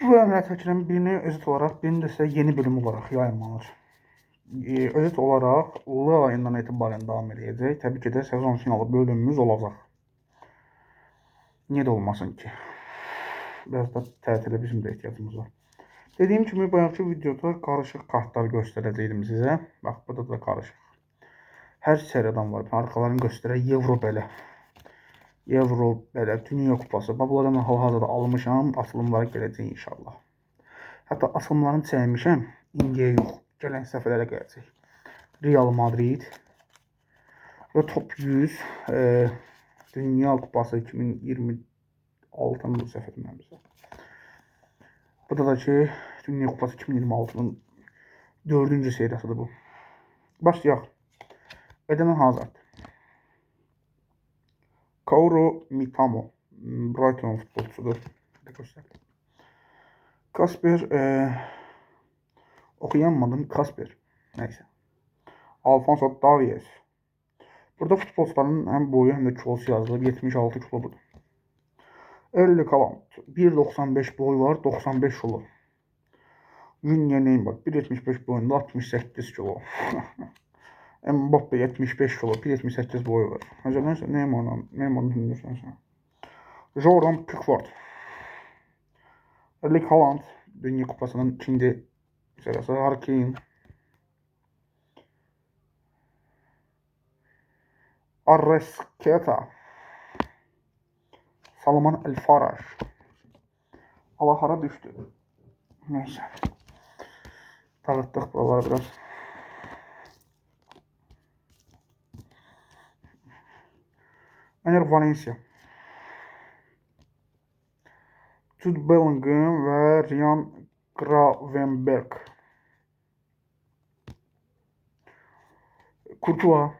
Bu əməliyyat çəkilən birini özet olaraq, birini də sizə yeni bölüm olaraq yayınlanır. Özet olaraq ulu ayından etibarən davam edəcək. Təbii ki də sezon finalı bölümümüz olacaq. Niyə də olmasın ki? Biraz da tətilə bizim də ehtiyacımız var. Dediyim kimi, bayaqki videoda qarışıq kartlar göstərəcəkdim sizə. Bax, burada da qarışıq. Hər seriyadan var. Arkalarını göstərək. Euro belə. Dünya kupası. Bunlardan hal-hazırda almışam. Atılımlara gələcək inşallah. Hətta atılımlarını çəkmişəm. İndiyə yox. Gələn səfərlərə gələcək. Real Madrid və top 100 Dünya Kupası 2026-nın səhv etmirəmsə. Burada da ki, Dünya Kupası 2026-nın 4-cü seriyasıdır bu. Başlayaq. Eden Hazard. Kaoru Mitamo. Brighton futbolçudur. Kasper okuyamadım. Kasper. Neyse. Alfonso Davies. Burada futbolcuların hem boyu hem de kilosu yazılıb. 76 kilo budur. Erling Haaland. 1.95 boyu var. 95 kilo. Junior Neymar. 1.75 boyunda 68 kilo. Mbappe 75 kilo. 1.78 boyu var. Neyse Neymar'ın hündürsən sən. Jordan Pickford. Erling Haaland. Dünya Kupasının ikinci serisi. Harry Kane. Arrascaeta. Salman El Faraj. Allah hara düştü. Neyse. Dağıttık buraları biraz. Ener Valencia. Jude Bellingham ve Ryan Gravenberch. Courtois.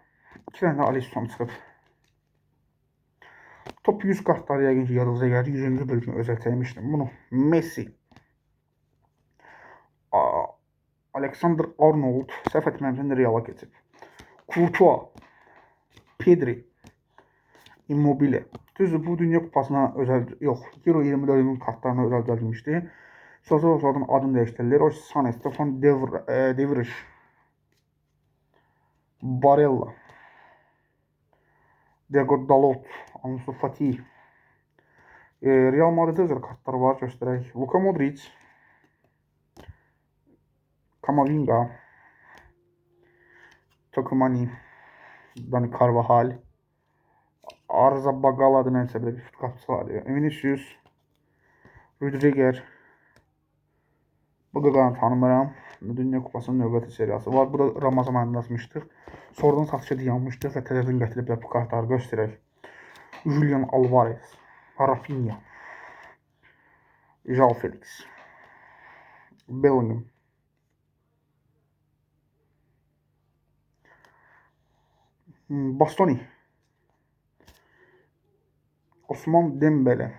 2 tane Alisson çıxıb. Top 100 kartları yəqin ki yadınıza gəlir. 100-cü bölümü özəltəymişdim bunu. Messi. Alexander Arnold. Səhv etməmişəm Real'a keçib. Courtois. Pedri. Immobile. Düzdür, bu Dünya Kupasına özel, yox, Euro 24'ün kartlarına özel gəlmişdi. Sözlerden adını dəyişdirdiler. Leroy Sané, Stefan De Vrij, Barella, Diego Dalot, Ansu Fati. Real Madrid'de özel kartlar var, göstərək. Luka Modric, Camavinga, Tokumani, Dani Carvajal, Arza Bagal adı neyse belə bir futbolçu var. Vinicius, Rudiger. Bu qaqanı tanımıram. Dünya Kupasının növbəti seriyası var. Bu da Ramazan ayında yazmışdıq. Sonradan satışa dayanmışdıq və təzədən gətirib bu kartları göstərək. Julian Alvarez, Rafinha, João Felix, Bellingham, Bastoni, Osman Dembele,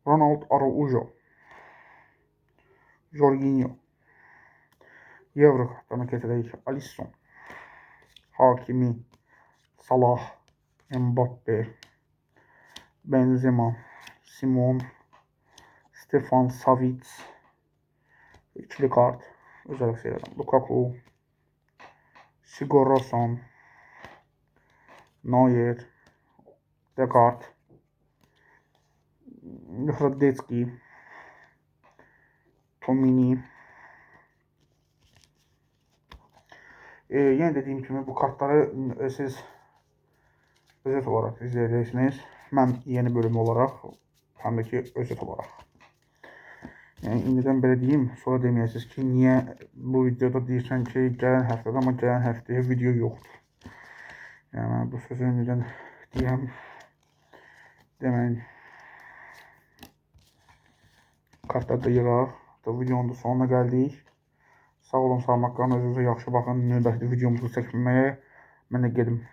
Ronald Araujo, Jorginho, Euro kartlarına keçirək. Alisson, Hakimi, Salah, Mbappe, Benzema, Simon, Stefan Savic, ikili kart, özel seriyadan. Lukaku, Sigurdsson, Neuer, Descartes, Hradecki, Tomini. Yine dediğim gibi bu kartları siz özet olarak izleyeceksiniz. Mən yeni bölüm olarak hem de ki özet olarak. Yani indidən belə deyim, sonra deməyəsiniz ki, niye bu videoda deyirsən ki, gələn həftədə, amma gələn həftəyə video yoxdur. Yəni bu sözü indidən deyəm. Deməyin. Kartları da yığaq. Videonun da sonuna gəldik. Sağ olun, sağlıqla, özünüzə yaxşı baxın. Növbəti videomuzu çəkməyə mən də gedim.